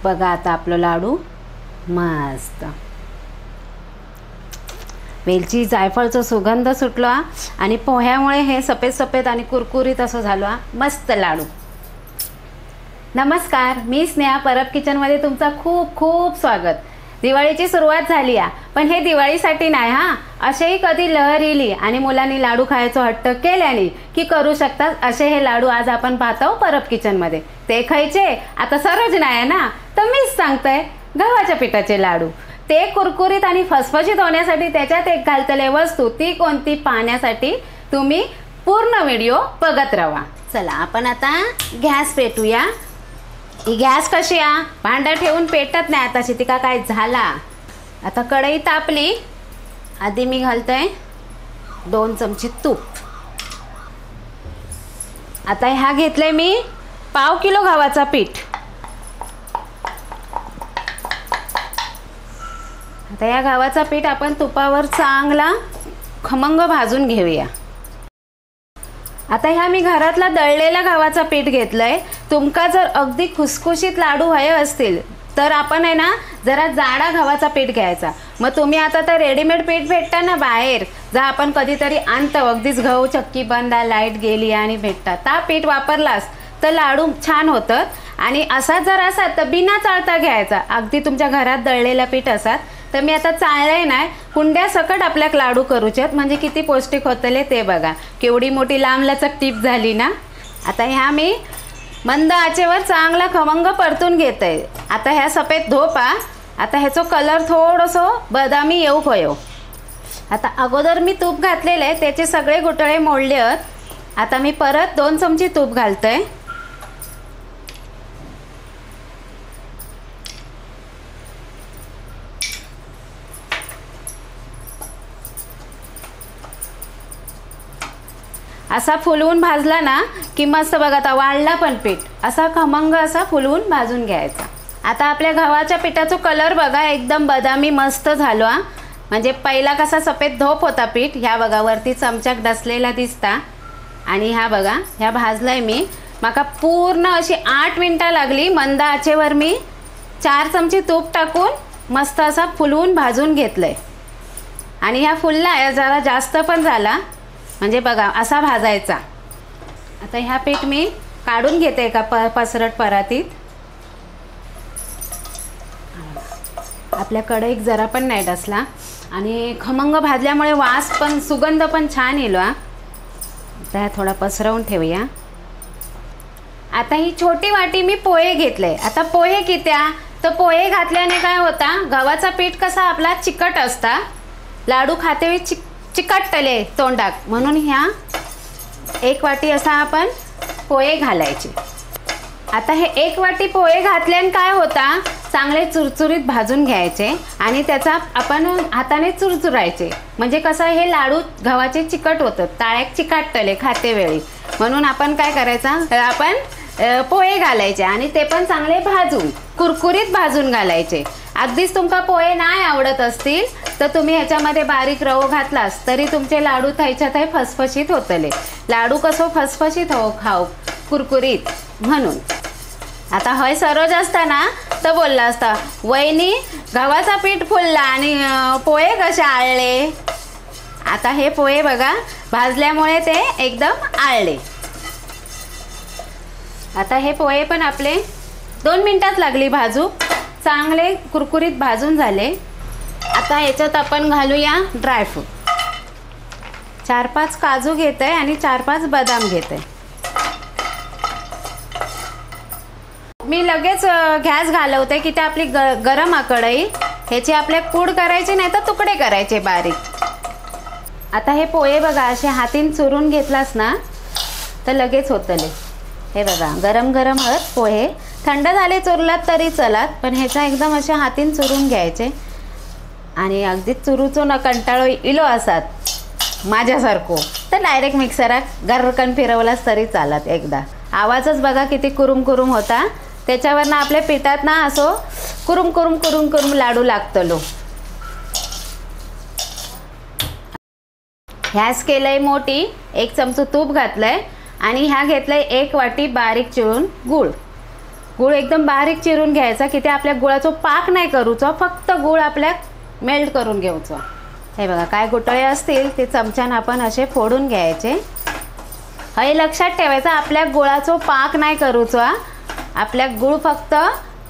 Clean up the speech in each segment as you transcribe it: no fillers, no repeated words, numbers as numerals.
बघा आता आपलं लाडू मस्त वेलची जायफळचा सुगंध सुटला आणि पोह्यामुळे हे सफेद सफेद आणि कुरकुरीत असं झालं मस्त लाडू। नमस्कार, मी स्नेहा परब किचनमध्ये तुमचं खूप खूप स्वागत। दिवाळीची सुरुवात झाली आहे, पण हे दिवाळीसाठी नाही हा, असेही कधी लहर येली आणि मुलांनी लाडू खायचं हट्ट केल्याने की करू शकतात असे हे लाडू आज आपण पाहतो परब किचनमध्ये। ते खायचे आता सरज नाही ना, तर मीच सांगते गव्हाच्या पिठाचे लाडू। ते कुरकुरीत आणि फसफशीत होण्यासाठी त्याच्यात एक घालतले वस्तू ती कोणती पाहण्यासाठी तुम्ही पूर्ण व्हिडिओ बघत राहा। चला आपण आता गॅस पेटूया। ही गॅस कशी आहे, भांडं ठेवून पेटत नाही आता ती का काय झाला। आता कढई तापली, आधी मी घालतोय 2 चमचे तूप। आता ह्या घेतलंय मी पाव किलो गव्हाचा पीठ। आता या गव्हाचा पीठ आपण तुपावर चांगला खमंग भाजून घेऊया। आता ह्या मी घरातला दळलेला गव्हाचा पीठ घेतलंय। तुमका जर अगदी खुसखुशीत लाडू हवे असतील तर आपण आहे ना जरा जाडा गव्हाचा पीठ घ्यायचा। मग तुम्ही आता तर रेडीमेड पीठ भेटता ना बाहेर, जा आपण कधीतरी आणतो अगदीच गहू चक्की बंद लाईट गेली आणि भेटतात ता पीठ वापरलास तर लाडू छान होतात। आणि असा जर असा तर बिना चाळता घ्यायचा, अगदी तुमच्या घरात दळलेला पीठ असतात तर मी आता चाळलंय नाही, कुंड्या सकट आपल्याक लाडू करूचेत म्हणजे किती पौष्टिक होतले ते बघा। केवढी मोठी लांब लचक टीप झाली ना। आता ह्या मी मंद आचेवर चांगला खमंग परतून घेते। आता ह्या सफेद धोपा आता ह्याचा कलर थोडंसं बदामी येऊ होयो। आता अगोदर मी तूप घातलेले आहे त्याचे सगळे गुठळे मोडले आहेत। आता मी परत 2 चमचे तूप घालतोय। असा फुलवून भाजला ना की मस्त बघा आता वाळला पण पीठ असा खमंग असा फुलवून भाजून घ्यायचा। आता आपल्या गव्हाच्या पिठाचा कलर बघा एकदम बदामी मस्त झाला, म्हणजे पहिला कसा सफेद धोप होता पीठ, ह्या बघा वरती चमचाक डसलेला दिसता। आणि ह्या बघा ह्या भाजलाय मी, माका पूर्ण अशी 8 मिनिटं लागली। मंद आचेवर मी 4 चमचे तूप टाकून मस्त असा फुलवून भाजून घेतलंय। आणि ह्या फुलला जरा जास्त पण झाला, म्हणजे बघा असा भाजायचा। आता ह्या पीठ मी काढून घेते एका पसरट परातीत। आपल्या कढईत जरा पण नाही डसला आणि खमंग भाजल्यामुळे वास पण सुगंध पण छान येलो। आता थोडा पसरवून ठेवूया। आता ही छोटी वाटी मी पोहे घेतले। आता पोहे कित्या तर पोहे घातल्याने काय होता, गव्हाचा पीठ कसा आपला चिकट असता, लाडू खाते चिकटले तोंडाक, म्हणून ह्या 1 वाटी असा आपण पोहे घालायचे। आता हे 1 वाटी पोहे घातल्याने काय होता, चांगले चुरचुरीत भाजून घ्यायचे आणि त्याचा आपण हाताने चुरचुरायचे, म्हणजे कसं हे लाडू गव्हाचे चिकट होतात, ताळ्याक चिकटले खाते वेळी। म्हणून आपण काय करायचं, आपण पोहे घालायचे आणि ते पण चांगले भाजून कुरकुरीत भाजून घालायचे। अगदीच तुमका पोहे नाही आवडत असतील तर तुम्ही ह्याच्यामध्ये बारीक रवो घातलास तरी तुमचे लाडू थायच्या थाय फसफशीत होतले। लाडू कसं फसफशीत हो खाऊ कुरकुरीत म्हणून। आता हय सरोज असताना तर बोलला असता, वहिनी गव्हाचा पीठ फुलला आणि पोहे कसे आळले। आता हे पोहे बघा भाजल्यामुळे ते एकदम आळले। आता हे पोहे पण आपले 2 मिनिटात लागली भाजू, चांगले कुरकुरीत भाजून झाले। आता याच्यात आपण घालूया ड्रायफ्रूट। 4-5 काजू घेते आणि 4-5 बदाम घेते। मी लगेच गॅस घालवते की ते आपली गरम कढई, ह्याची आपले पूड करायची नाही तर तुकडे करायचे बारीक। आता हे पोहे बघा असे हातीन चुरून घेतलास ना तर लगेच होतले। हे बघा गरम गरम आहेत पोहे, थंड झाले चुरलात तरी चलात, पण ह्याचा एकदम अशा हातीन चुरून घ्यायचे। आणि अगदी चुरूचो न कंटाळो इलो असात माझ्यासारखो तर डायरेक्ट मिक्सरात गरकन फिरवलास तरी चालत। एकदा आवाजच बघा किती कुरुम कुरुम होता, त्याच्यावरनं आपल्या पिठात ना असो कुरुम कुरुम कुरुम कुरुम लाडू लागतलो। गॅस केलंय मोठी, 1 चमचा तूप घातलंय आणि ह्या घेतलंय 1 वाटी बारीक चिरून गूळ। गूळ एकदम बारीक चिरून घ्यायचा की ते आपल्या गुळाचा पाक नाही करूचो, फक्त गूळ आपल्या मेल्ट करून घेऊचो. हे बघा काय गुटळे असतील ते चमच्यानं आपण असे फोडून घ्यायचे. हे लक्षात ठेवायचं, आपल्या गुळाचा पाक नाही करूचो, आपल्या गूळ फक्त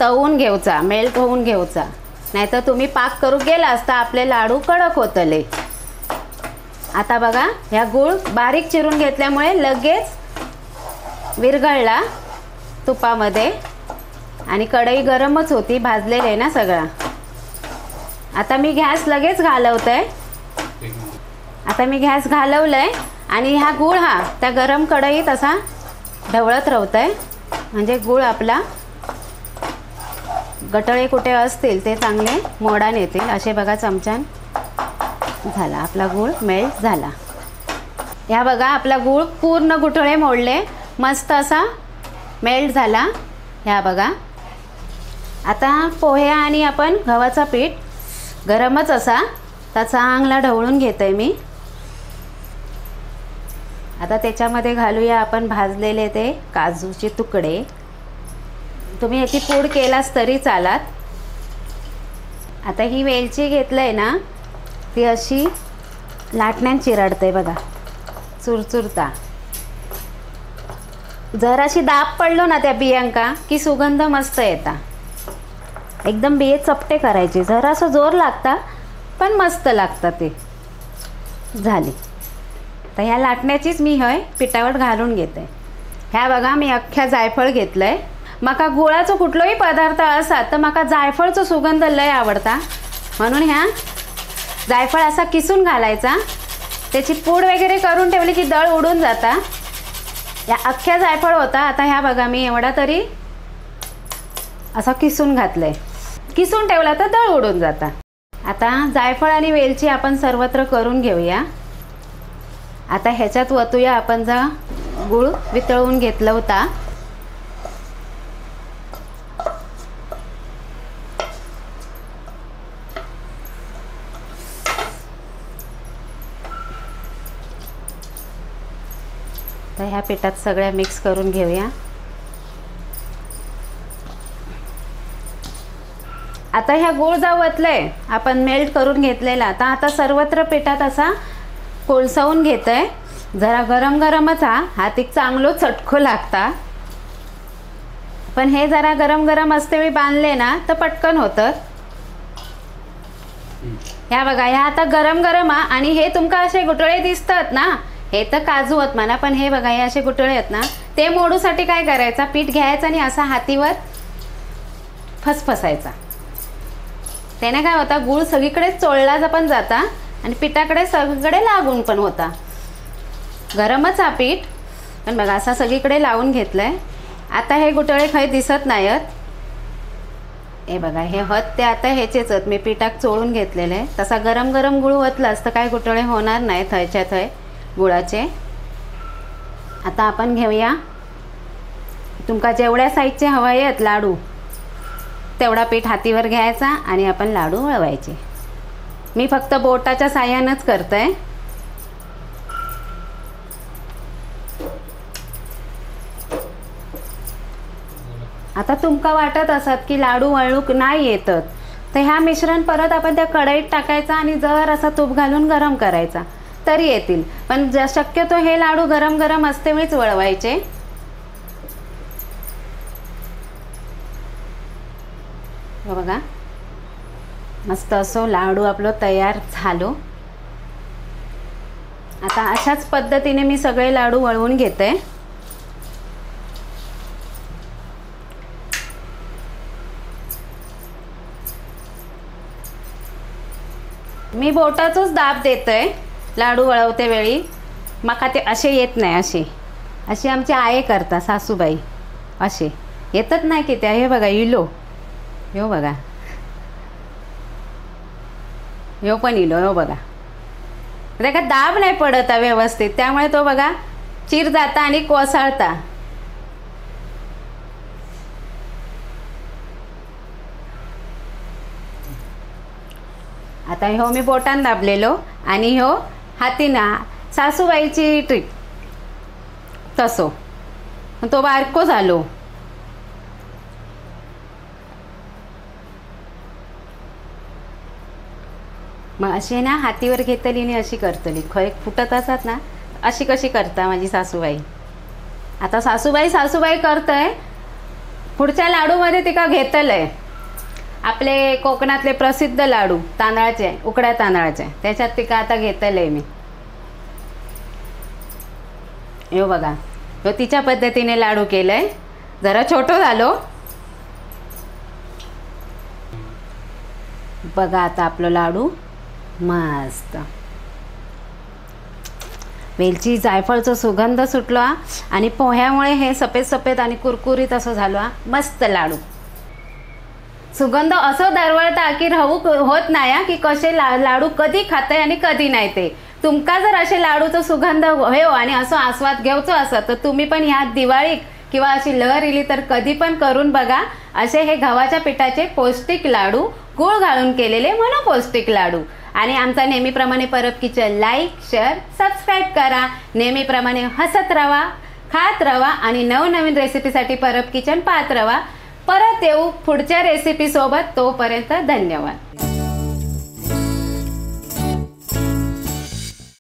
तळून घेऊचा, मेल्ट होऊन घेऊचा. नाहीतर तुम्ही पाक करू गेला असता आपले लाडू कडक होतले. आता बघा ह्या गूळ बारीक चिरून घेतल्यामुळे लगेच विरघळला तुपामध्ये आणि कढई गरमच होती, भाजलेले आहे ना सगळा. आता मी गॅस लगेच घालवते. आता मी गॅस घालवलंय आणि हा गूळ त्या गरम कढईत असा ढवळत राहतोय, म्हणजे गूळ आपला गटळे कुठे असतील ते चांगले मोडान येतील. असे बघा चमच्यान झाला आपला गूळ मेल्ट झाला. ह्या बघा आपला गूळ पूर्ण गुठळे मोडले, मस्त असा मेल्ट झाला. ह्या बघा आता पोहे आणि आपण गव्हाचा पीठ गरमच असा तर चांगला ढवळून घेतोय मी. आता त्याच्यामध्ये घालूया आपण भाजलेले ते काजूचे तुकडे. तुम्ही याची पूड केलास तरी चालात. आता ही वेलची घेतलंय ना ती अशी लाटण्यान चिरडते बघा, चुरचुरता. जराशी दाब पडलो ना त्या बियांका की सुगंध मस्त येता. एकदम बिये चपटे करायचे, जरासं जोर लागता पण मस्त लागतं ते. झाली. तर ह्या लाटण्याचीच मी पिठावर घालून घेते. ह्या बघा मी अख्ख्या जायफळ घेतलंय. माका गुळाचो कुठलोही पदार्थ असा तर माका जायफळचो सुगंध लय आवडता, म्हणून ह्या जायफळ असा किसून घालायचा. त्याची पूड वगैरे करून ठेवली की दळ उडून जाता. या अख्ख्या जायफळ होता. आता ह्या बघा मी एवढा तरी असा किसून घातलंय. किसून ठेवला तर दळ उडून जाता. आता जायफळ आणि वेलची आपण सर्वत्र करून घेऊया. आता ह्याच्यात वतूया आपण जा गूळ वितळवून घेतला होता. तर ह्या पिठात सगळ्या मिक्स करून घेऊया. आता ह्या गूळ जा वतलंय आपण मेल्ट करून घेतलेला, तर आता सर्वत्र पिठात असा कोळसवून घेतोय. जरा गरम गरमच हातीक चांगलो चटको लागता, पण हे जरा गरम गरम असते वेळी बांधले ना तर पटकन होतं. ह्या बघा ह्या आता गरम गरम आणि हे तुमका असे गुटळे दिसतात ना, हे तर काजू होत म्हणा, पण हे बघा हे असे गुटळे आहेत ना, ते मोडूसाठी काय करायचा, पीठ घ्यायचं आणि असा हातीवर फसफसायचा. त्याने काय होता गूळ सगळीकडे चोळला पण जाता आणि पिठाकडे सगळीकडे लागून पण होता. गरमच पीठ, पण बघा असा सगळीकडे लावून घेतलंय. आता हे गुटळे काही दिसत नाहीत. हे बघा हे होत ते आता ह्याचेच आहेत, मी पिठाक चोळून घेतलेले. तसा गरम गरम गूळ ओतला असतं काय गुटळे होणार नाही थयच्या थय गुळाचे. आता आपण घेऊया, तुमका जेवढ्या साईजचे हवे आहेत लाडू तेवढा पीठ हातीवर घ्यायचा आणि आपण लाडू वळवायचे. मी फक्त बोटाच्या साह्यानंच करतोय. आता तुमका वाटत असत की लाडू वळूक नाही येतात, तर ह्या मिश्रण परत आपण त्या कढईत टाकायचा आणि जर असा तूप घालून गरम करायचा तरी येतील. पण शक्यतो हे लाडू गरम गरम असते वेळीच वळवायचे. बघा मस्त असो लाडू आपलं तयार झालो. आता अशाच पद्धतीने मी सगळे लाडू वळवून घेते. मी बोटाचोच दाब देतोय लाडू वळवते वेळी. माका ते असे येत नाही, असे आमची आई करता सासूबाई, असे येतच नाही की त्या. हे बघा इलो, हो बघा हो पण इलो, हो बघा त्याका दाब नाही पडत व्यवस्थित, त्यामुळे तो बघा चिर जाता आणि कोसळता. आता ह्यो मी बोटान दाबलेलो आणि ह्यो हातीना सासूबाईची ट्रिक तसो तो बारको झालो. मग अशी ना हातीवर घेतली आणि अशी करतली खय फुटत असतात ना, अशी कशी करता माझी सासूबाई. आता सासूबाई करतय. पुढच्या लाडूमध्ये तिका घेतलंय आपले कोकणातले प्रसिद्ध लाडू तांदळाचे, उकड्या तांदळाचे, त्याच्यात तिका आता घेतलंय मी. यो बघा, यो तिच्या पद्धतीने लाडू केलंय. जरा छोटो झालो. बघा आता आपलं लाडू मस्त वेलची जायफळचा सुगंध सुटला आणि पोह्यामुळे हे सफेद आणि कुरकुरीत असं झालं. मस्त लाडू. सुगंध असं दरवळता की राहू होत नाही की कसे लाडू कधी खाताय आणि कधी नाही. ते तुमका जर असे लाडूचा सुगंध हो आणि असं आस्वाद घ्यायचो असं तर तुम्ही पण ह्या दिवाळीत किंवा अशी लहर इली तर कधी पण करून बघा. असे हे गव्हाच्या पिठाचे पौष्टिक लाडू, गूळ घालून केलेले म्हणून पौष्टिक लाडू. आणि आमचा नेहमीप्रमाणे Parab kitchen like, share, subscribe करा. नेहमीप्रमाणे हसत राहा, खात राहा आणि नवनवीन रेसिपीसाठी परब किचन पाहत राहा. परत येऊ पुढच्या रेसिपी सोबत. तोपर्यंत धन्यवाद.